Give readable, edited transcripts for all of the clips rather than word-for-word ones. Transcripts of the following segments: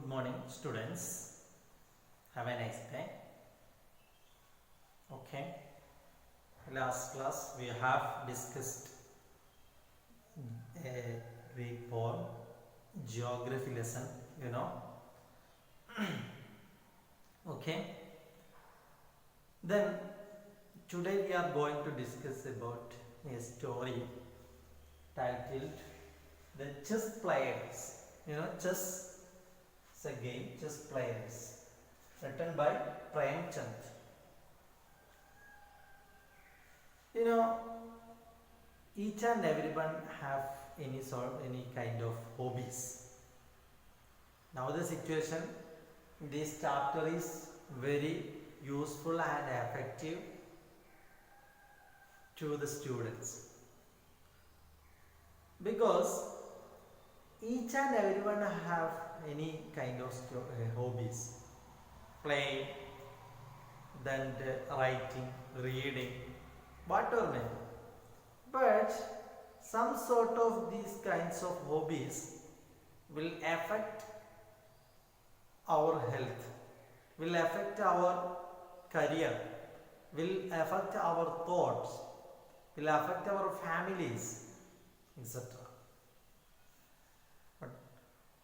morning, students. Have a nice day. Okay. Last class we have discussed a Greek poem, geography lesson. You know. Okay. Then today we are going to discuss about a story titled "The Chess Players." You know, chess is a game. Chess Players, written by Premchand. You know, each and everyone have any kind of hobbies. Now the situation in this chapter is very useful and effective to the students, because each and everyone have any kind of hobbies, playing, then writing, reading, whatever may be. But some sort of these kinds of hobbies will affect our health, will affect our career, will affect our thoughts, will affect our families, etc. But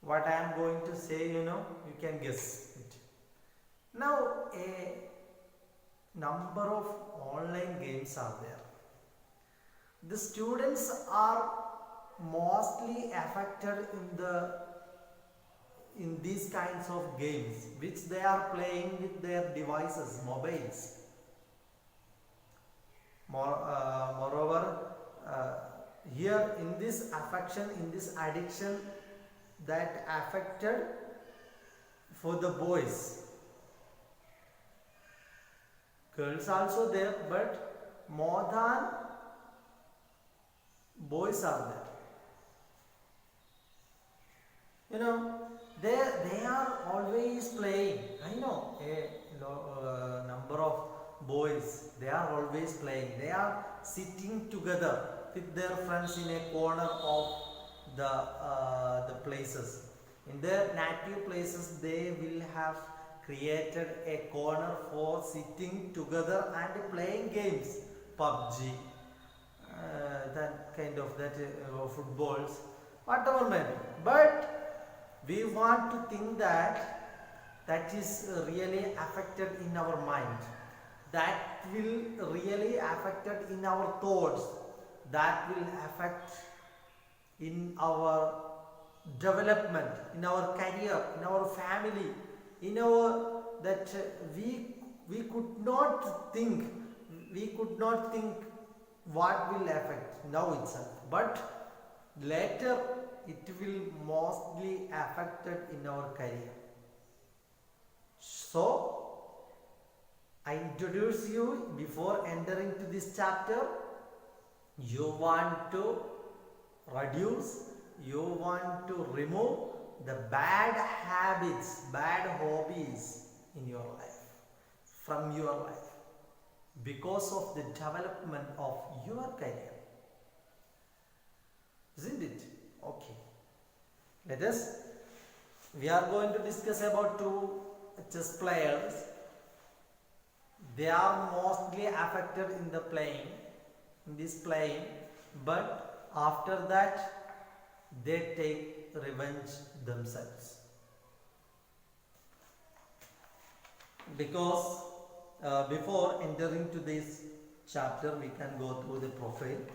what I am going to say, you can guess it. Now, a number of online games are there. The students are mostly affected in these kinds of games which they are playing with their devices, mobiles. Moreover, here in this affection, in this addiction, that affected for the boys. Girls also there, but more than boys are there. They are always playing. I know a number of boys, they are always playing. They are sitting together with their friends in a corner of the places. In their native places, they will have created a corner for sitting together and playing games, PUBG, that kind of footballs, whatever may be. But we want to think that is really affected in our mind, that will really affected in our thoughts, that will affect in our development, in our career, in our family, in our that we could not think what will affect now itself, but later it will mostly affected in our career. So I introduce you before entering to this chapter. You want to reduce, you want to remove the bad habits, bad hobbies in your life, from your life, because of the development of your career. Isn't it? Okay. We are going to discuss about two chess players. They are mostly affected in this playing, but after that they take revenge themselves, because before entering to this chapter we can go through the profile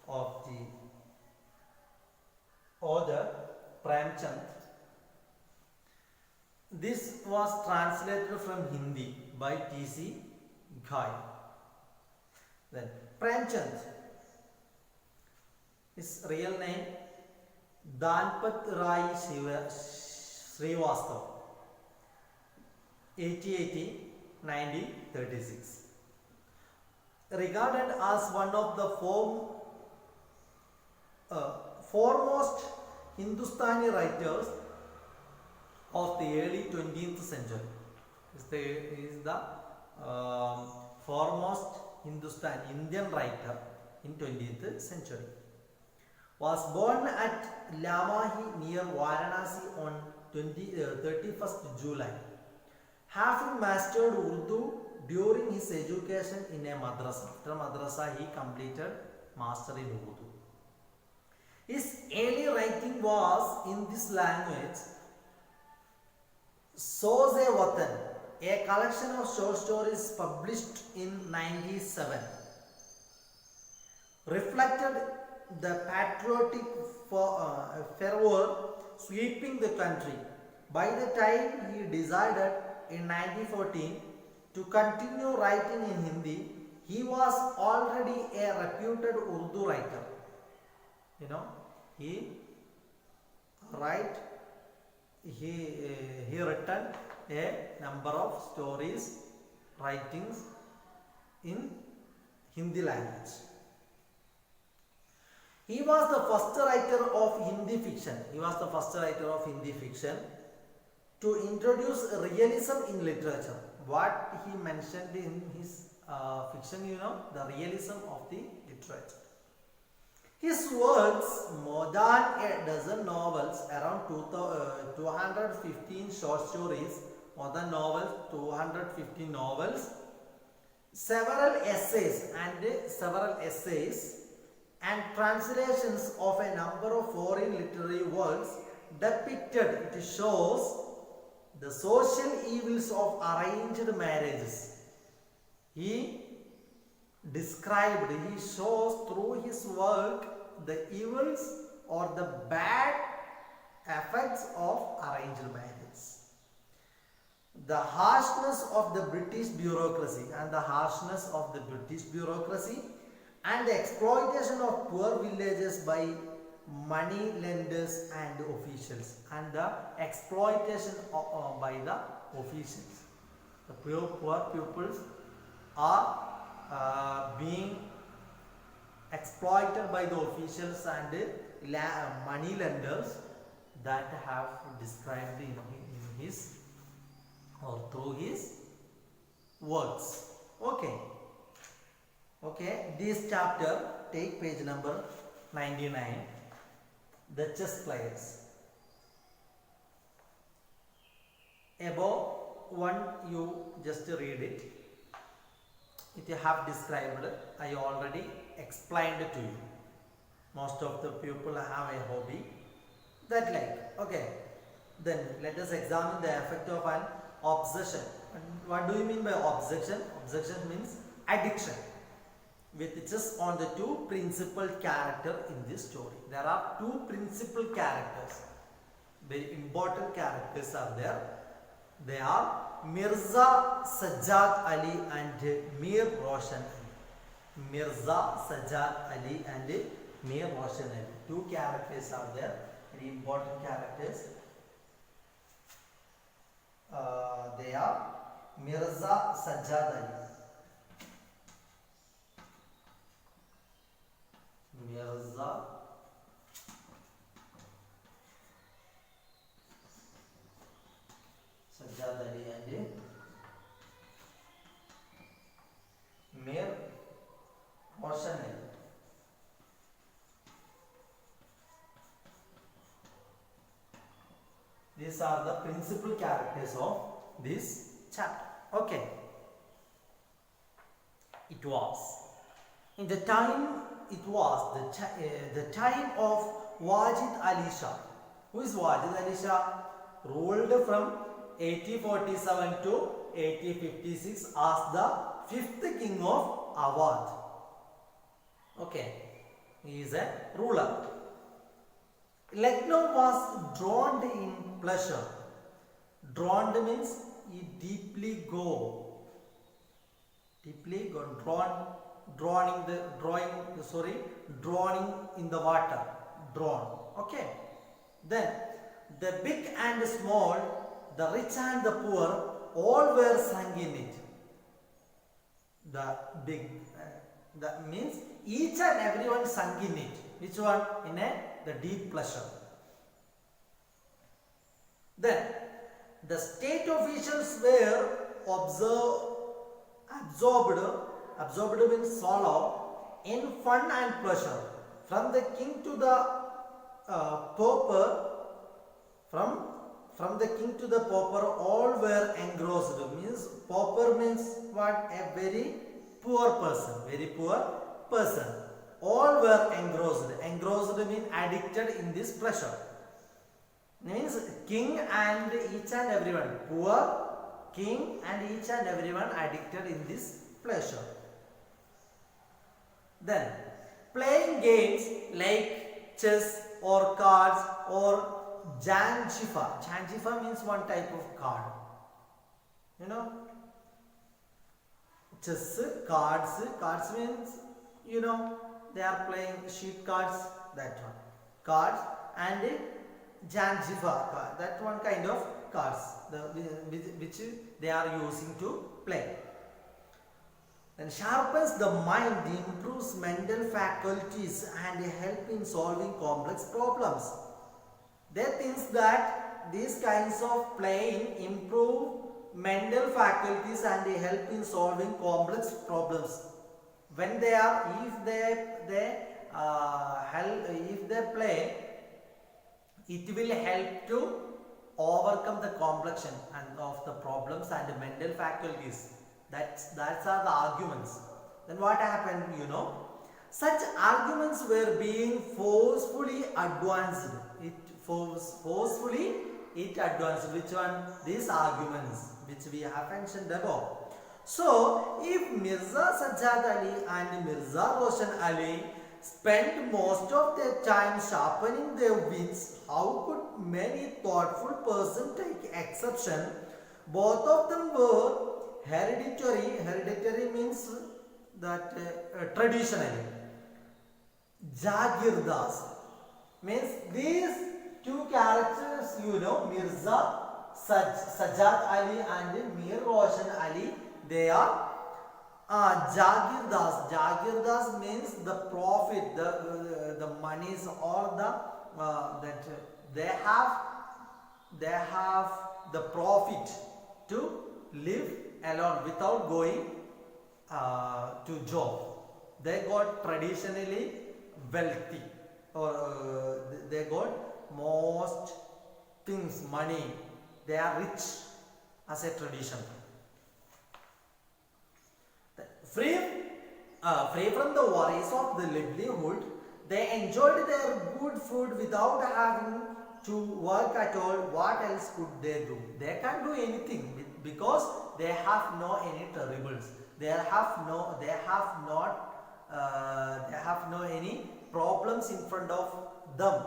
of the author Premchand. This was translated from Hindi by T.C. Ghai. Then Premchand, his real name Dhanpat Rai Srivastava, 1880-1936. Regarded as one of the foremost Hindustani writers of the early 20th century. He is the foremost Indian writer in 20th century. was born at Lamahi near Varanasi on 31st July. Having mastered Urdu during his education in a madrasa. After madrasa, he completed master in Urdu. His early writing was in this language. Soze Watan, a collection of short stories published in 97, reflected the patriotic fervor sweeping the country. By the time he decided in 1914 to continue writing in Hindi, he was already a reputed Urdu writer. You know, he written a number of stories, writings in Hindi language. He was the first writer of Hindi fiction. To introduce realism in literature. What he mentioned in his fiction, the realism of the literature. His works, more than a dozen novels, around 215 short stories, more than novels, 215 novels, several essays and translations of a number of foreign literary works depicted, it shows the social evils of arranged marriages. He shows through his work the evils or the bad effects of arranged marriage. The harshness of the British bureaucracy and the exploitation of poor villages by money lenders and officials, and the exploitation by the officials. The poor pupils are being exploited by the officials and money lenders that have described in his or through his works. Okay, this chapter, take page number 99, the chess players. Above one, you just read it. It have described, I already explained to you. Most of the people have a hobby that like. Okay, then let us examine the effect of an obsession. What do you mean by obsession? Obsession means addiction with chess on the two principal characters in this story. There are two principal characters. Very important characters are there. They are Mirza Sajjad Ali and Mir Roshan Ali. Mirza Sajjad Ali and Mir Roshan Ali. Two characters are there. Very important characters. They are Mirza Sajjad Ali. Mirza Sajjad Ali and Mir Roshan Ali. These are the principal characters of this chapter. Okay. It was the time of Wajid Ali Shah. Who is Wajid Ali Shah? Ruled from 1847 to 1856 as the fifth king of Awadh. Okay, he is a ruler. Lucknow was drowned in pleasure. Drowned means he drowning in the water. Drown. Okay. Then the big and small, the rich and the poor, all were sunk in it. The big, that means each and everyone sunk in it. Which one? In the deep pleasure. Then the state officials were absorbed means swallowed in fun and pleasure. from the king to the pauper, from the king to the pauper, all were engrossed. Means pauper means what? A very poor person. Very poor person. All were engrossed. Engrossed means addicted in this pleasure. Means king and each and everyone. Poor, king and each and everyone addicted in this pleasure. Then playing games like chess or cards or janjifa. Janjifa means one type of card. You know, chess, cards. Cards means, you know, they are playing sheet cards. That one. Cards and janjifa card. That one kind of cards. Which they are using to play. Then sharpens the mind, improves mental faculties and help in solving complex problems. They think that these kinds of playing improve mental faculties and help in solving complex problems. When they are, if they play, it will help to overcome the complexion and of the problems and the mental faculties. That's are the arguments. Then what happened, you know? Such arguments were being forcefully advanced. Forcefully advanced. Which one? These arguments which we have mentioned above. So, if Mirza Sajjad Ali and Mirza Roshan Ali spent most of their time sharpening their wits, how could many thoughtful persons take exception? Both of them were hereditary. Hereditary means that traditionally. Jagirdas means these two characters, you know, Mirza Sajjad Ali and Mir Roshan Ali, they are Jagirdas. Jagirdas means the profit, the monies or the that they have the profit to live alone without going to job. They got traditionally wealthy, or they got most things, money. They are rich as a tradition. Free from the worries of the livelihood, they enjoyed their good food without having to work at all. What else could they do? They can't do anything because they have no any troubles. They have no any problems in front of them.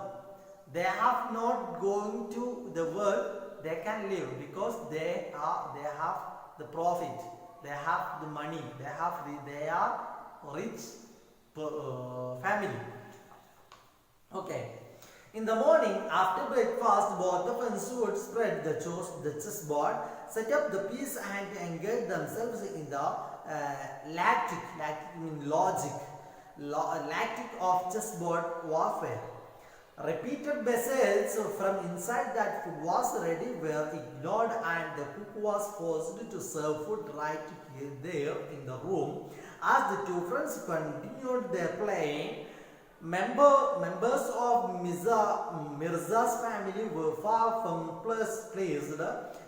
They have not going to the work. They can live because they have the profit. They have the money. They are rich family. Okay. In the morning, after breakfast, both of us would spread the chessboard, set up the piece and engage themselves in the lactic of chessboard warfare. Repeated messages from inside that food was ready were ignored and the cook was forced to serve food right there in the room. As the two friends continued their playing, members of Mirza's family were far from pleased.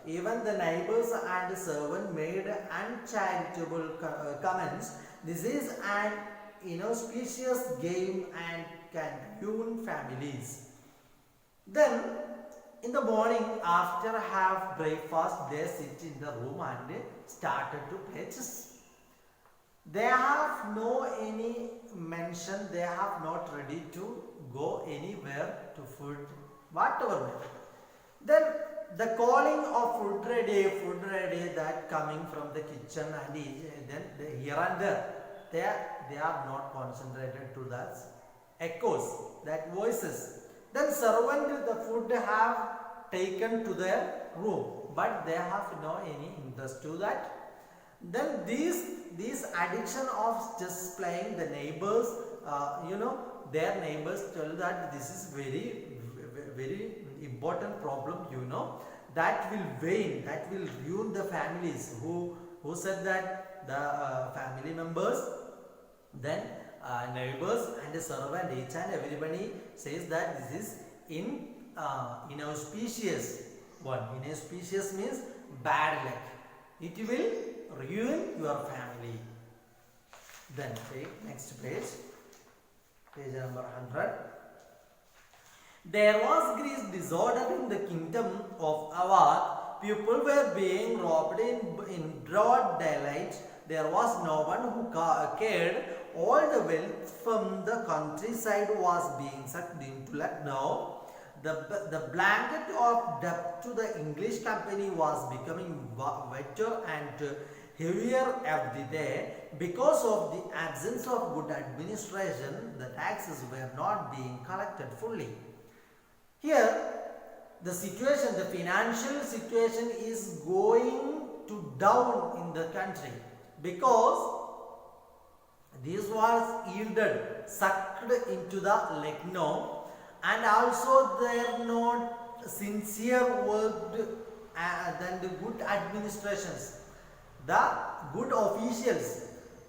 Even the neighbors and servants made uncharitable comments. This is an inauspicious game and can ruin families. Then, in the morning, after have breakfast, they sit in the room and started to play chess. They have no any mention, they have not ready to go anywhere to food, whatever. Then the calling of food ready, that coming from the kitchen and then here and there, they are not concentrated to that echoes, that voices. Then servant the food have taken to their room, but they have no any interest to that. Then these addiction of just playing, the neighbors, their neighbors tell that this is very important problem, that will wane, that will ruin the families. Who said that? The family members. Then neighbors and servant, each and everybody says that this is inauspicious one. Inauspicious means bad luck. It will ruin your family. Then take next page, page number 100. There was great disorder in the kingdom of Awadh. People were being robbed in broad daylight. There was no one who cared. All the wealth from the countryside was being sucked into Lucknow. The blanket of debt to the English company was becoming wetter and heavier every day. Because of the absence of good administration, the taxes were not being collected fully. Here, the situation, the financial situation is going to down in the country because this was yielded, sucked into the Lucknow, and also they are not sincere worked than the good administrations, the good officials.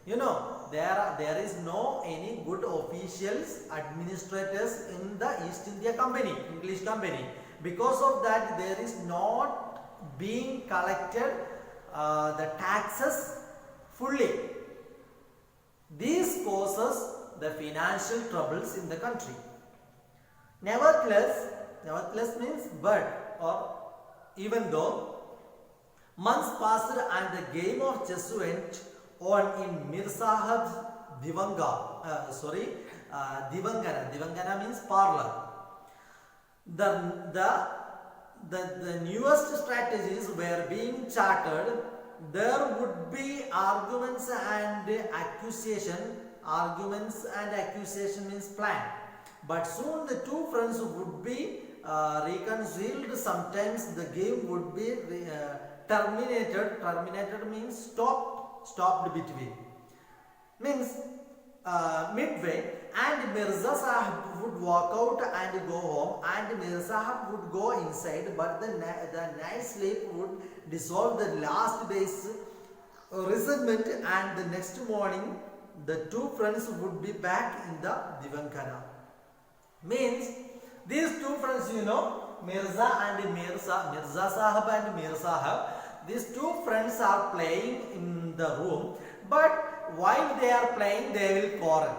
There is no any good officials, administrators in the East India Company, English Company. Because of that, there is not being collected the taxes fully. This causes the financial troubles in the country. Nevertheless means but or even though months passed and the game of chess went on in Mir Sahib's Divangana. Divangana means parlor. The newest strategies were being charted. There would be arguments and accusation. Arguments and accusation means plan. But soon the two friends would be reconciled. Sometimes the game would be terminated. Terminated means stopped between. Means midway, and Mirza Sahib would walk out and go home, and Mirza Sahib would go inside, but the night sleep would dissolve the last day's resentment, and the next morning the two friends would be back in the Divangana. Means these two friends, Mirza and Mirza Sahib and Mir Sahib, these two friends are playing in the room, but while they are playing, they will quarrel.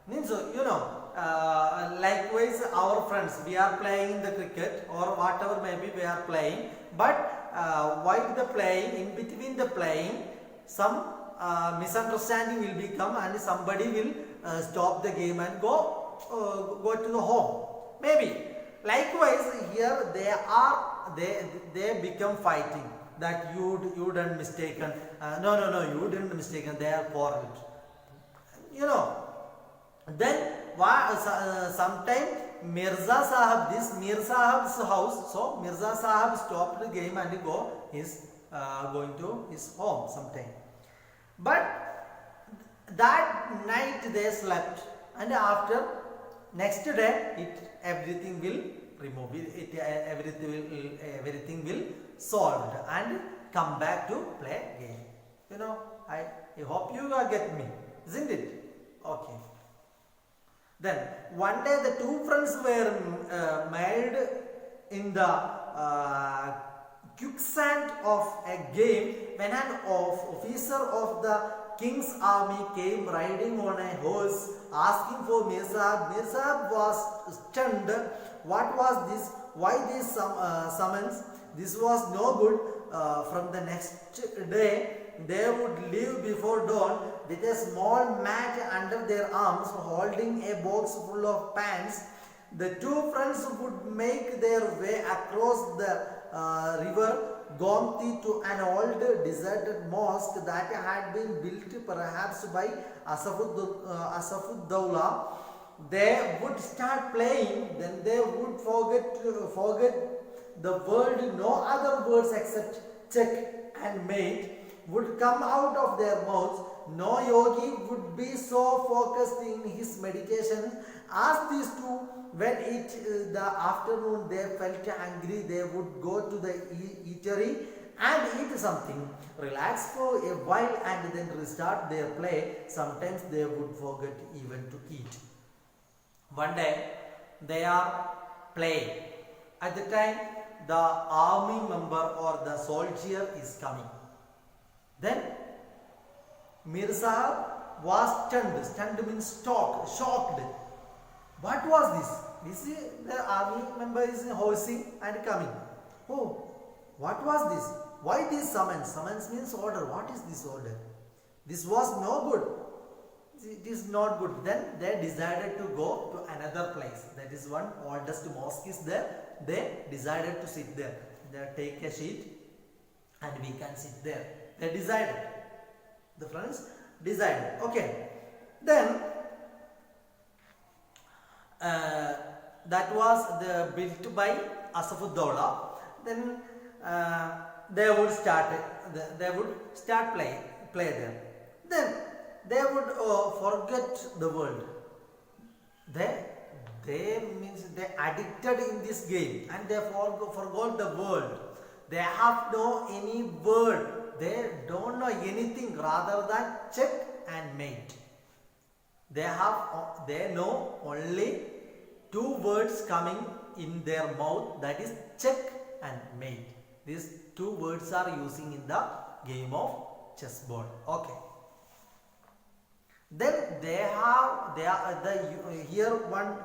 Means, likewise our friends, we are playing the cricket or whatever maybe we are playing, but while the playing, in between the playing, some misunderstanding will become and somebody will stop the game and go to the home. Maybe. Likewise, here they become fighting. That you done mistaken. No, you didn't mistaken. They are quarreled. Then sometime Mirza Sahib, this Mir Sahib's house. So Mirza Sahib stopped the game and going to his home sometime. But that night they slept, and after next day everything will remove. Everything will solved and come back to play game. I hope you get me, isn't it? Okay. Then one day the two friends were married in the quicksand of a game when an officer of the king's army came riding on a horse asking for Mir Sahib. Mir Sahib was stunned. What was this? Why this summons? This was no good. From the next day, they would leave before dawn with a small mat under their arms, holding a box full of pans. The two friends would make their way across the river Gomti to an old deserted mosque that had been built perhaps by Asafud-Dawla. They would start playing, then they would forget the word. No other words except check and mate would come out of their mouths. No yogi would be so focused in his meditation as these two. When the afternoon they felt hungry, they would go to the eatery and eat something, relax for a while and then restart their play. Sometimes they would forget even to eat. One day they are playing. At the time the army member or the soldier is coming. Then Mirza was stunned. Stunned means shocked. What was this? This is the army member is horsing and coming. Oh, what was this? Why this summons? Summons means order. What is this order? This was no good. It is not good. Then they decided to go to another place. That is one oldest mosque is there. They decided to sit there. They take a sheet and we can sit there. They decided. The friends decided. Okay. Then that was built by Asafuddaula. Then they would start play there. Then they would forget the world. They means they addicted in this game and they forgot the world. They have no any word. They don't know anything rather than check and mate. They know only two words coming in their mouth, that is check and mate. These two words are using in the game of chessboard. Okay. Then here one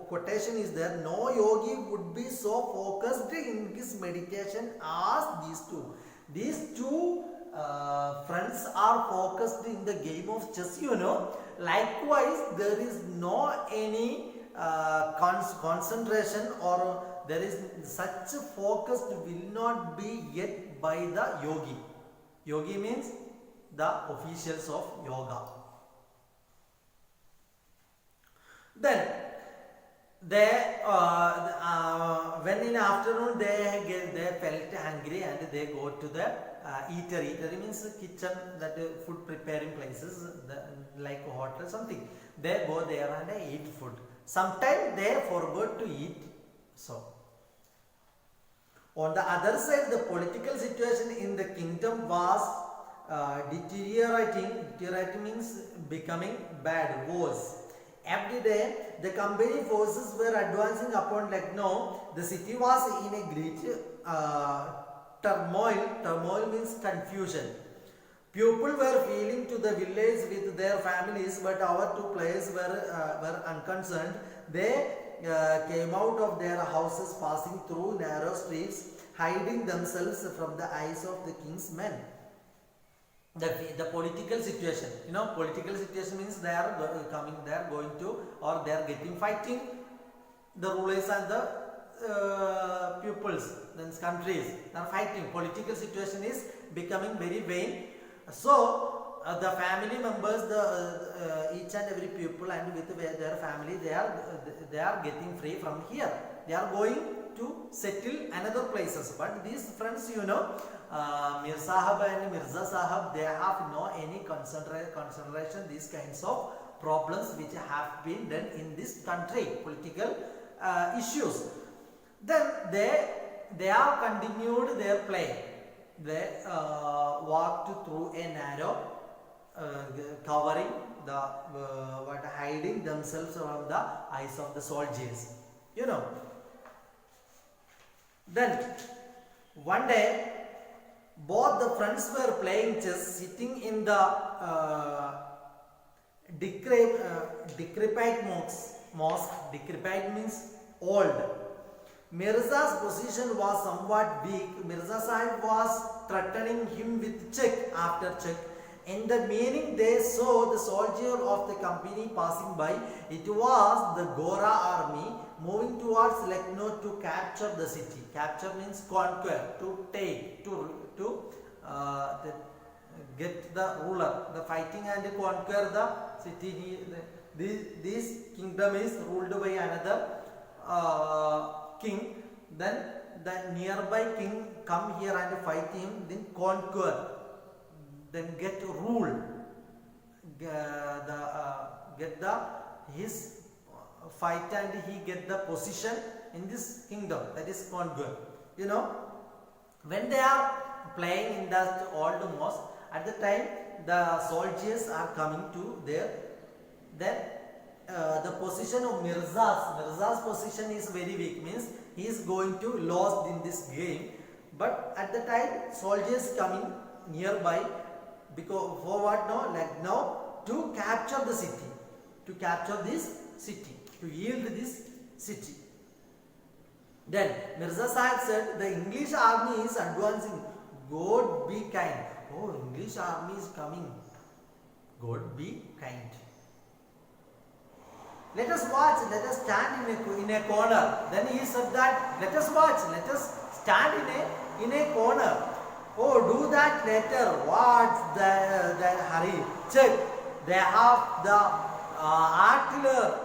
quotation is there. No yogi would be so focused in his meditation as these two. These two friends are focused in the game of chess, you know. Likewise, there is no any concentration or there is such focus will not be yet by the yogi. Yogi means the officials of yoga. Then they when in afternoon they felt hungry and they go to the eatery. Eatery means kitchen, that food preparing places, like hotel something. They go there and eat food. Sometimes they forgot to eat. So on the other side, the political situation in the kingdom was deteriorating. Deteriorating means becoming bad, worse. Every day, the company forces were advancing upon Lucknow. The city was in a great turmoil. Turmoil means confusion. People were fleeing to the village with their families, but our two players were unconcerned. They came out of their houses, passing through narrow streets, hiding themselves from the eyes of the king's men. The political situation, you know, political situation means they are going to, or they are getting fighting the rulers and the pupils, then countries, they are fighting. Political situation is becoming very vain. So the family members, each and every pupil and with their family, they are getting free from here. They are going to settle another places. But these friends, you know, Mir Sahab and Mirza Sahab, they have no any consideration these kinds of problems which have been done in this country, political issues. Then they have continued their play. They walked through a narrow covering the hiding themselves from the eyes of the soldiers, you know. Then one day both the friends were playing chess, sitting in the decrepit mosque. Decrepit means old. Mirza's position was somewhat weak. Mirza Sahib was threatening him with check after check. In the meaning, they saw the soldier of the company passing by. It was the Gora army moving towards Lucknow to capture the city. Capture means conquer, to take, to get the ruler, the fighting and conquer the city. This kingdom is ruled by another king. Then the nearby king come here and fight him, then conquer, then get rule, get his fight and he get the position in this kingdom, that is conquer, you know. When they are playing in that old mosque, at the time the soldiers are coming to there, then the position of Mirza's position is very weak, means he is going to lose in this game. But at the time soldiers coming nearby, because for what, no, like now, to capture the city, to capture this city, to yield this city. Then Mirza Sahib said, the English army is advancing. God be kind. Oh, English army is coming. God be kind. Let us watch, let us stand in a corner. Then he said that, let us watch, let us stand in a corner. Oh, do that later. What's the hurry? Check. They have the artillery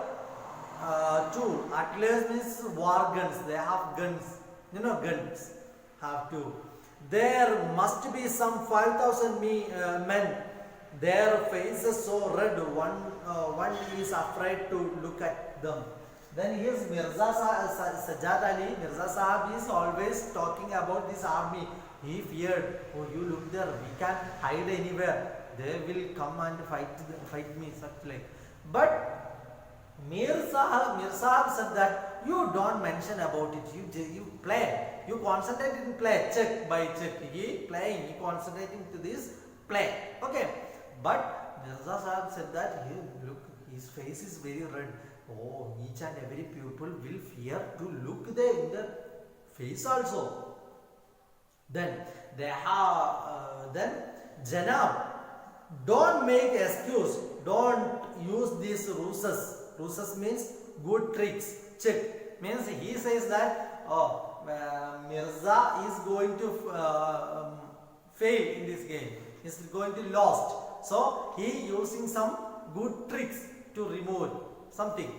too. Artillery means war guns. They have guns. You know, guns have too. There must be some 5,000 men. Their faces so red. One is afraid to look at them. Then here's Mirza Sajjad Ali. Mirza Sahib is always talking about this army. He feared. Oh, you look there. We can't hide anywhere. They will come and fight me, such like. But Mir Sahib said that you don't mention about it. You play. You concentrate in play. Check by check. He playing. He concentrating to this play. Okay. But Mirza Sahib said that, hey, look, his face is very red. Oh, each and every pupil will fear to look there in their face also. Then they have Janab, don't make excuse. Don't use these ruses. Ruses means good tricks. Check means he says that Mirza is going to fail in this game. Is going to lost. So he using some good tricks to remove something.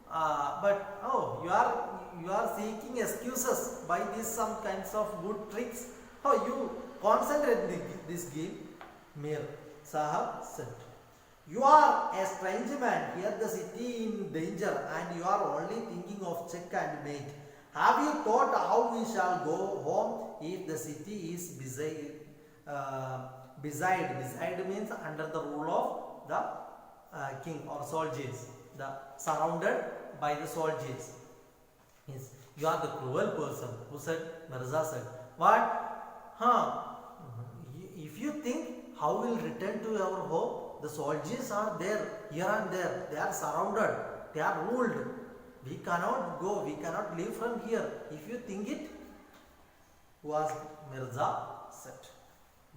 But oh, you are seeking excuses by these some kinds of good tricks. How you concentrate this game? Mir Sahib said, you are a strange man. Here the city in danger, and you are only thinking of check and mate. Have you thought how we shall go home if the city is beside means under the rule of the king or soldiers, surrounded by the soldiers. Yes, you are the cruel person. Who said? Mirza said. What? If you think how we'll return to our home, the soldiers are there, here and there. They are surrounded. They are ruled. We cannot go. We cannot leave from here. If you think it, was Mirza said.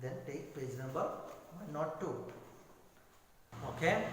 Then take page number 102. Okay.